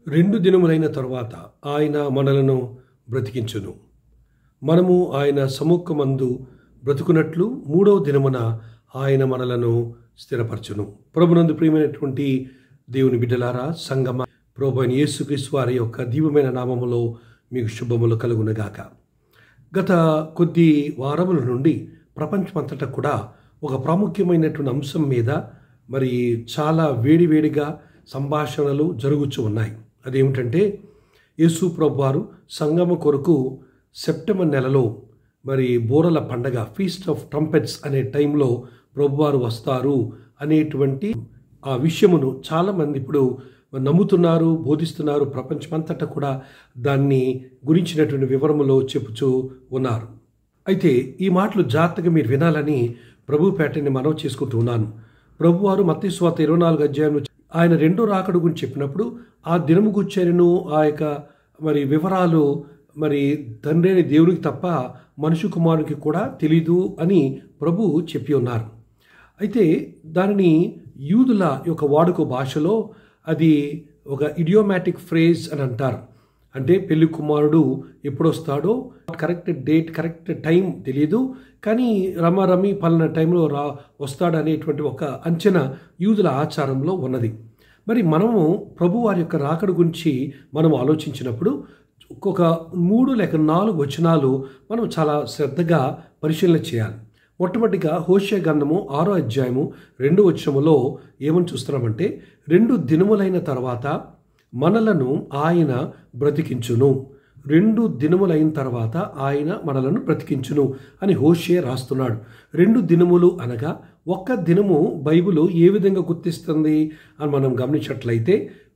రెండు దినములైన తరువాత ఆయన మనలను బ్రతికించును. మనము ఆయన సముఖమందు బ్రతుకున్నట్లు మూడవ దినమున ఆయన మనలను స్థిరపరచును. ప్రభునందు ప్రియమైనటువంటి దేవుని బిడ్డలారా, సంగమ, ప్రభు అయిన యేసుక్రీస్తు వారి యొక్క దివ్యమైన నామములో మీకు శుభములు కలుగునగాక. గత కొద్ది వారముల నుండి ప్రపంచమంతటా కూడా ఒక ప్రాముఖ్యమైనటువంటి అంశం మీద మరి చాలా వేడివేడిగా సంభాషణలు జరుగుతూ ఉన్నాయి. అదేమిటంటే, యేసు ప్రభు వారు సంగమ కొరకు సెప్టెంబర్ నెలలో మరి బోరల పండగ, ఫీస్ట్ ఆఫ్ ట్రంపెట్స్ అనే టైంలో ప్రభువారు వస్తారు అనేటువంటి ఆ విషయమును చాలామంది ఇప్పుడు నమ్ముతున్నారు, బోధిస్తున్నారు. ప్రపంచమంతటా కూడా దాన్ని గురించినటువంటి వివరములో చెప్పుచూ ఉన్నారు. అయితే ఈ మాటలు జాగ్రత్తగా మీరు వినాలని ప్రభు పేటని మనవి చేసుకుంటూ ఉన్నాను. ప్రభువారు మత్తయి సువార్త 24 అధ్యాయంలో ఆయన రెండో రాకడ గురించి చెప్పినప్పుడు ఆ దినము గుర్చెను ఆ యొక్క మరి వివరాలు మరి తండ్రి అయిన దేవునికి తప్ప మనుష్య కుమారునికి కూడా తెలీదు అని ప్రభు చెప్పి ఉన్నారు. అయితే దానిని యూదుల యొక్క వాడుక భాషలో అది ఒక ఇడియోమాటిక్ ఫ్రేజ్ అని అంటారు. అంటే పెళ్లి కుమారుడు ఎప్పుడు వస్తాడో కరెక్ట్ డేట్, కరెక్ట్ టైం తెలియదు, కానీ రమారమి పలానా టైంలో వస్తాడు అనేటువంటి ఒక అంచనా యూదుల ఆచారంలో ఉన్నది. మరి మనము ప్రభు వారి యొక్క రాకడ గురించి మనం ఆలోచించినప్పుడు ఒక 3 లేక 4 వచనాలు మనం చాలా శ్రద్ధగా పరిశీలన చేయాలి. మొట్టమొదటిగా హోషేయ గ్రంథము 6వ అధ్యాయము 2వ వచనములో ఏమని చూస్తున్నామంటే, 2 దినములైన తర్వాత మనలను ఆయన బ్రతికించును. 2 దినములైన తర్వాత ఆయన మనలను బ్రతికించును అని హోషేయ రాస్తున్నాడు. 2 దినములు అనగా ఒక్క దినము బైబిల్ ఏ విధంగా గుర్తిస్తుంది అని మనం గమనించినట్లయితే,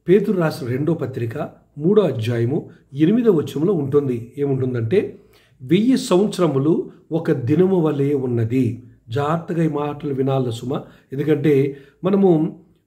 పేతురు రాసిన 2వ పత్రిక 3వ అధ్యాయము 8వ వచనంలో ఉంటుంది. ఏముంటుందంటే, 1000 సంవత్సరములు ఒక దినము వలె ఉన్నది. జాగ్రత్తగా ఈ మాటలు వినాలి సుమ, ఎందుకంటే మనము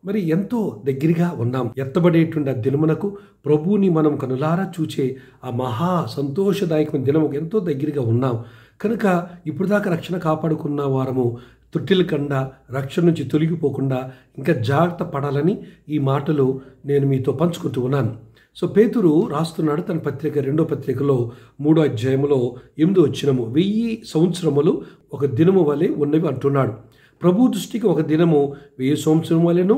మరి ఎంతో దగ్గరగా ఉన్నాం. ఎత్తబడేటువంటి ఆ దినమునకు ప్రభువుని మనం కనులారా చూచే ఆ మహా సంతోషదాయకమైన దినముకు ఎంతో దగ్గరగా ఉన్నాం. కనుక ఇప్పుడు దాకా రక్షణ కాపాడుకున్న వారము తొట్టిల కండా రక్షణ నుంచి తొలగిపోకుండా ఇంకా జాగ్రత్త పడాలని ఈ మాటలు నేను మీతో పంచుకుంటూ ఉన్నాను. సో పేతురు రాస్తున్నాడు తన పత్రిక 2వ పత్రికలో 3వ అధ్యాయంలో 8వ వచనము, 1000 సంవత్సరములు ఒక దినము వలె ఉన్నవి అంటున్నాడు. ప్రభు దృష్టికి ఒక దినము 1000 సంవత్సరం వలెను,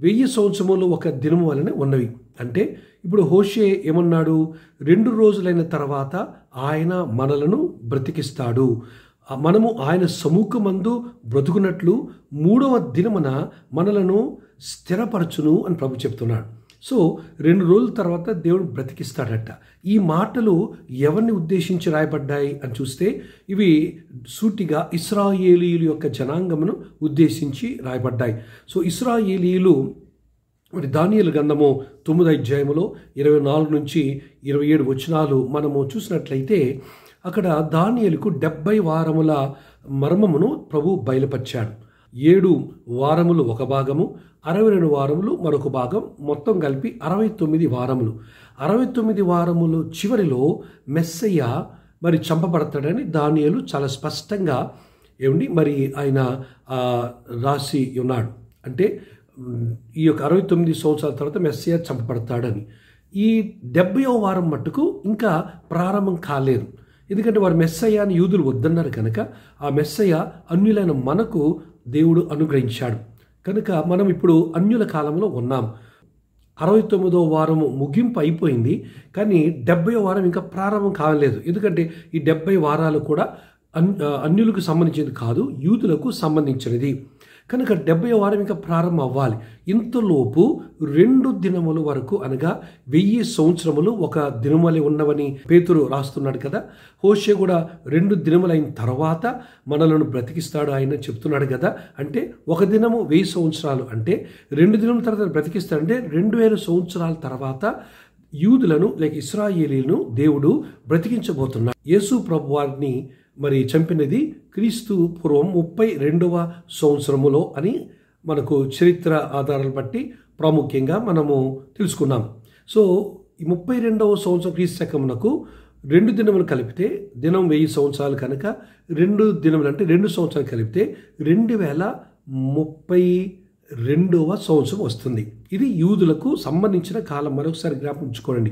1000 సంవత్సరములు ఒక దినము వలెనే ఉన్నవి. అంటే ఇప్పుడు హోషే ఏమన్నాడు, 2 రోజులైన తర్వాత ఆయన మనలను బ్రతికిస్తాడు, మనము ఆయన సముఖమందు బ్రతుకున్నట్లు 3వ దినమున మనలను స్థిరపరచును అని ప్రభు చెప్తున్నాడు. సో 2 రోజుల తర్వాత దేవుడు బ్రతికిస్తాడట. ఈ మాటలు ఎవరిని ఉద్దేశించి రాయబడ్డాయి అని చూస్తే ఇవి సూటిగా ఇశ్రాయేలీయుల యొక్క జనాంగమును ఉద్దేశించి రాయబడ్డాయి. సో ఇశ్రాయేలీయులు మరి దానియేలు గ్రంథము 9వ అధ్యాయములో 24 నుంచి 27 వచనాలు మనము చూసినట్లయితే అక్కడ దానియేలుకు 70 వారముల మర్మమును ప్రభు బయలుపరిచాడు. 7 వారములు ఒక భాగము, 62 వారములు మరొక భాగం, మొత్తం కలిపి 69 వారములు. 69 వారములు చివరిలో మెస్సయ్య మరి చంపబడతాడని దానియేలు చాలా స్పష్టంగా మరి ఆయన రాసి ఉన్నాడు. అంటే ఈ యొక్క 69 సంవత్సరాల తర్వాత మెస్సయ్య చంపబడతాడని. ఈ 70వ వారం మట్టుకు ఇంకా ప్రారంభం కాలేదు. ఎందుకంటే వారు మెస్సయ్య అని యూదులు వద్దన్నారు కనుక ఆ మెస్సయ్య అన్యులైన మనకు దేవుడు అనుగ్రహించాడు. కనుక మనం ఇప్పుడు అన్యుల కాలంలో ఉన్నాం. 69వ వారము ముగింపు అయిపోయింది, కానీ 70వ వారం ఇంకా ప్రారంభం కాలేదు. ఎందుకంటే ఈ 70 వారాలు కూడా అన్యులకు సంబంధించినది కాదు, యూదులకు సంబంధించినది. కనుక 70వ వారం ఇంకా ప్రారంభం అవ్వాలి. ఇంతలోపు 2 దినముల వరకు అనగా 1000 సంవత్సరములు ఒక దినములే ఉన్నవని పేతురు రాస్తున్నాడు కదా. హోషే కూడా 2 దినములైన తర్వాత మనలను బ్రతికిస్తాడు ఆయన చెప్తున్నాడు కదా. అంటే ఒక దినము 1000 సంవత్సరాలు, అంటే 2 దినముల తర్వాత బ్రతికిస్తాడంటే 2000 సంవత్సరాల తర్వాత యూదులను లేక ఇశ్రాయేలీలను దేవుడు బ్రతికించబోతున్నాడు. యేసు ప్రభు వారిని మరి చంపినది క్రీస్తు పూర్వం 32వ సంవత్సరములో అని మనకు చరిత్ర ఆధారాలు బట్టి ప్రాముఖ్యంగా మనము తెలుసుకున్నాం. సో ఈ 32వ సంవత్సరం క్రీస్తు శకమునకు 2 దినములు కలిపితే దినం 1000 సంవత్సరాలు కనుక 2 దినములు అంటే 2 సంవత్సరాలు కలిపితే 2030 2వ సంవత్సరం వస్తుంది. ఇది యూదులకు సంబంధించిన కాలం. మరొకసారి జ్ఞాపకం ఉంచుకోండి,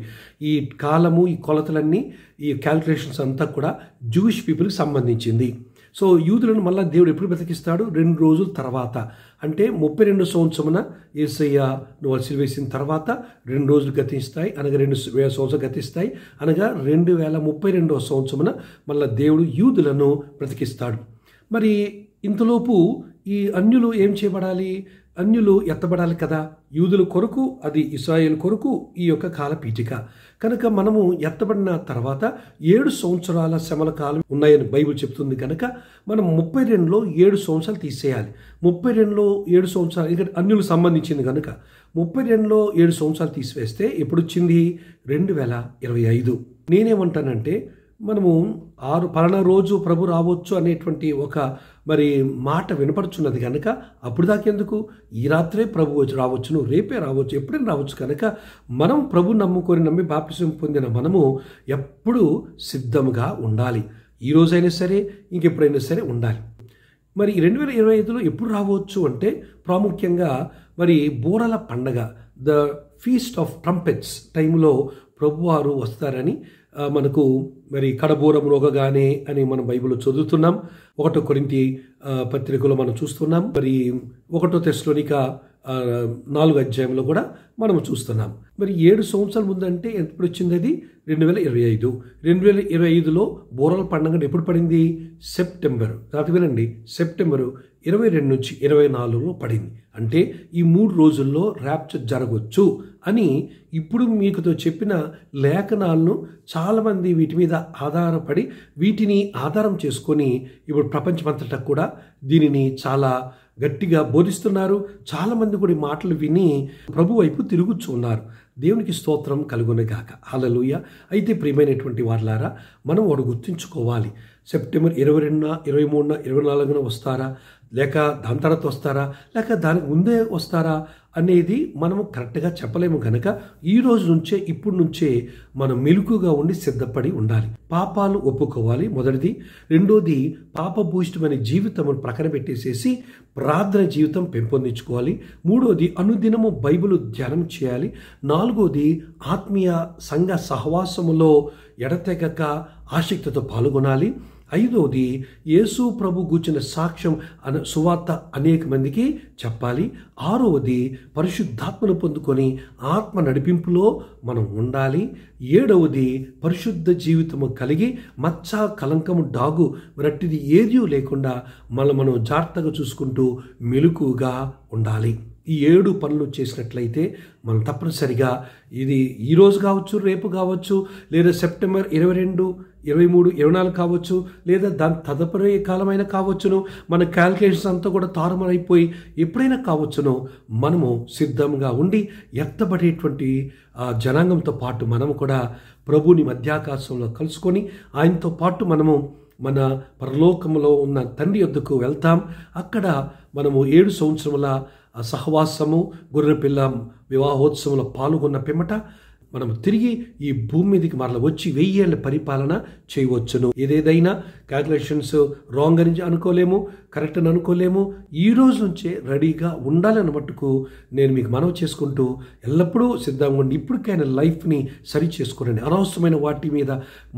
ఈ కాలము, ఈ కొలతలన్నీ, ఈ క్యాలిక్యులేషన్స్ అంతా కూడా జూయిష్ పీపుల్కి సంబంధించింది. సో యూదులను మళ్ళీ దేవుడు ఎప్పుడు బ్రతికిస్తాడు? 2 రోజుల తర్వాత, అంటే 32 సంవత్సరమున యేసయ్యను సిలువేసిన తర్వాత 2 రోజులు గతిస్తాయి, అనగా 2000 సంవత్సరాలు గతిస్తాయి, అనగా 2032వ సంవత్సరమున మళ్ళీ దేవుడు యూదులను బ్రతికిస్తాడు. మరి ఇంతలోపు ఈ అన్యులు ఏం చేయబడాలి? అన్యులు ఎత్తబడాలి కదా. యూదుల కొరకు, అది ఇశ్రాయేలు కొరకు ఈ యొక్క కాల పీఠిక కనుక మనము ఎత్తబడిన తర్వాత 7 సంవత్సరాల శ్రమల కాలం ఉన్నాయని బైబిల్ చెప్తుంది. కనుక మనం 32లో 7 సంవత్సరాలు తీసేయాలి. 32లో 7 సంవత్సరాలు ఇక్కడ అన్యులకు సంబంధించింది కనుక 32లో 7 సంవత్సరాలు తీసివేస్తే ఎప్పుడు వచ్చింది? 2025. నేనేమంటానంటే, మనము పలానా రోజు ప్రభు రావచ్చు అనేటువంటి ఒక మాట వినపడుచున్నది కనుక అప్పుడు దాకెందుకు? ఈ రాత్రే ప్రభు రావచ్చును, రేపే రావచ్చు, ఎప్పుడైనా రావచ్చు. కనుక మనం ప్రభు నమ్మి బాప్తిసం పొందిన మనము ఎప్పుడూ సిద్ధంగా ఉండాలి. ఈ రోజైనా సరే, ఇంకెప్పుడైనా సరే ఉండాలి. మరి 2025లో ఎప్పుడు రావచ్చు అంటే, ప్రాముఖ్యంగా బూరల పండగ, ద ఫీస్ట్ ఆఫ్ ట్రంపెట్స్ టైంలో ప్రభువారు వస్తారని మనకు కడబూరం రోగగానే అని మనం బైబిల్లో చదువుతున్నాం. 1 కొరింథీ పత్రికలో మనం చూస్తున్నాం. 1 తెస్సలోనిక 4వ అధ్యాయంలో కూడా మనం చూస్తున్నాం. 7 సంవత్సరాల ముందంటే ఎప్పుడు వచ్చింది? అది 2025. 2025లో బూరల పండుగ ఎప్పుడు పడింది? సెప్టెంబర్. వినండి, సెప్టెంబరు 22 నుంచి 24లో పడింది. అంటే ఈ 3 రోజుల్లో ర్యాప్చర్ జరగవచ్చు అని ఇప్పుడు మీకుతో చెప్పిన లేఖనాలను చాలామంది వీటి మీద ఆధారపడి, వీటిని ఆధారం చేసుకొని ఇప్పుడు ప్రపంచమంతటా కూడా దీనిని చాలా గట్టిగా బోధిస్తున్నారు. చాలామంది కూడా ఈ మాటలు విని ప్రభు వైపు తిరుగుచూ ఉన్నారు. దేవునికి స్తోత్రం కలుగునగాక. హల్లెలూయా. అయితే ప్రియమైనటువంటి వారలారా, మనం వాడు గుర్తుంచుకోవాలి. సెప్టెంబర్ 22న, 23న, 24న వస్తారా, లేక దాని తర్వాత వస్తారా, లేక దానికి ముందే వస్తారా అనేది మనము కరెక్ట్గా చెప్పలేము. కనుక ఈ రోజు నుంచే, ఇప్పుడు నుంచే మనం మెలకుగా ఉండి సిద్ధపడి ఉండాలి. పాపాలు ఒప్పుకోవాలి, మొదటిది. రెండోది, పాపభూయిష్టమైన జీవితం ప్రక్కన పెట్టేసేసి ప్రార్థన జీవితం పెంపొందించుకోవాలి. మూడోది, అనుదినము బైబిల్ ధ్యానం చేయాలి. నాలుగోది, ఆత్మీయ సంఘ సహవాసములో ఎడతెగక ఆసక్తితో పాల్గొనాలి. ఐదోది, యేసు ప్రభు గూర్చిన సాక్ష్యం సువార్త అనేక మందికి చెప్పాలి. ఆరవది, పరిశుద్ధాత్మను పొందుకొని ఆత్మ నడిపింపులో మనం ఉండాలి. ఏడవది, పరిశుద్ధ జీవితము కలిగి మచ్చ, కలంకము, డాగు మరట్టిది ఏదీ లేకుండా మనం జాగ్రత్తగా చూసుకుంటూ మెలకుగా ఉండాలి. ఈ 7 పనులు చేసినట్లయితే మనం తప్పనిసరిగా ఇది ఈరోజు కావచ్చు, రేపు కావచ్చు, లేదా సెప్టెంబర్ 22, 23, 24 కావచ్చు, లేదా దాని తదుపరి కాలమైనా కావచ్చును. మన క్యాలిక్యులేషన్స్ అంతా కూడా తారుమారైపోయి ఎప్పుడైనా కావచ్చును. మనము సిద్ధంగా ఉండి ఎత్తబడేటువంటి జనాంగంతో పాటు మనము కూడా ప్రభుని మధ్యాకాశంలో కలుసుకొని ఆయనతో పాటు మనము మన పరలోకములో ఉన్న తండ్రి యొద్దకు వెళ్తాం. అక్కడ మనము 7 సంవత్సరముల సహవాసము, గొర్రెపిల్ల వివాహోత్సవంలో పాల్గొన్న పిమ్మట మనం తిరిగి ఈ భూమి మీదకి మరల వచ్చి 1000 ఏళ్ళ పరిపాలన చేయవచ్చును. ఏదేదైనా క్యాల్కులేషన్స్ రాంగ్ అని అనుకోలేము, కరెక్ట్ అని అనుకోలేము. ఈ రోజు నుంచే రెడీగా ఉండాలని మట్టుకు నేను మీకు మనవి చేసుకుంటూ ఎల్లప్పుడూ సిద్ధంగా ఉండి ఇప్పటికైనా లైఫ్ని సరి చేసుకోనండి. అనవసరమైన వాటి మీద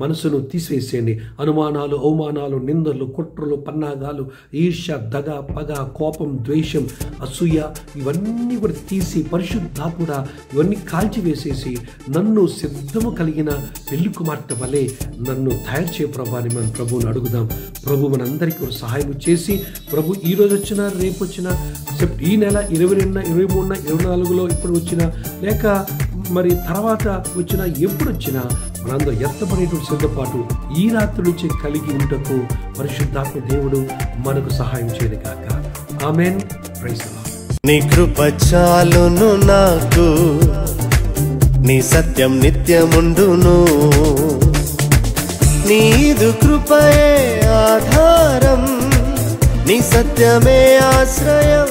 మనసును తీసివేసేయండి. అనుమానాలు, అవమానాలు, నిందలు, కుట్రలు, పన్నాగాలు, ఈర్ష్య, దగ, పగ, కోపం, ద్వేషం, అసూయ ఇవన్నీ కూడా తీసి పరిశుద్ధాత్ముడా ఇవన్నీ కాల్చివేసేసి నన్ను సిద్ధము కలిగిన పెళ్లి కుమార్తె వలె నన్ను తయారు చేయ ప్రభు అని మనం ప్రభువుని అడుగుదాం. ప్రభు మనందరికీ సహాయం చేసి, ప్రభు ఈ రోజు వచ్చినా, రేపు వచ్చినా, ఈ నెల 22, 23, 24లో ఇప్పుడు వచ్చినా, లేక మరి తర్వాత వచ్చినా, ఎప్పుడు వచ్చినా మనందరూ ఎత్తబడేటువంటి సిద్ధపాటు ఈ రాత్రి నుంచి కలిగి ఉంటకు పరిశుద్ధాత్మ దేవుడు మనకు సహాయం చేయను గాక. ఆమేన్. Praise the Lord. నీ కృప చాలును నాకు, నీ సత్యం నిత్యముండును, నీదు కృపయే ఆధారం, నీ సత్యమే ఆశ్రయం.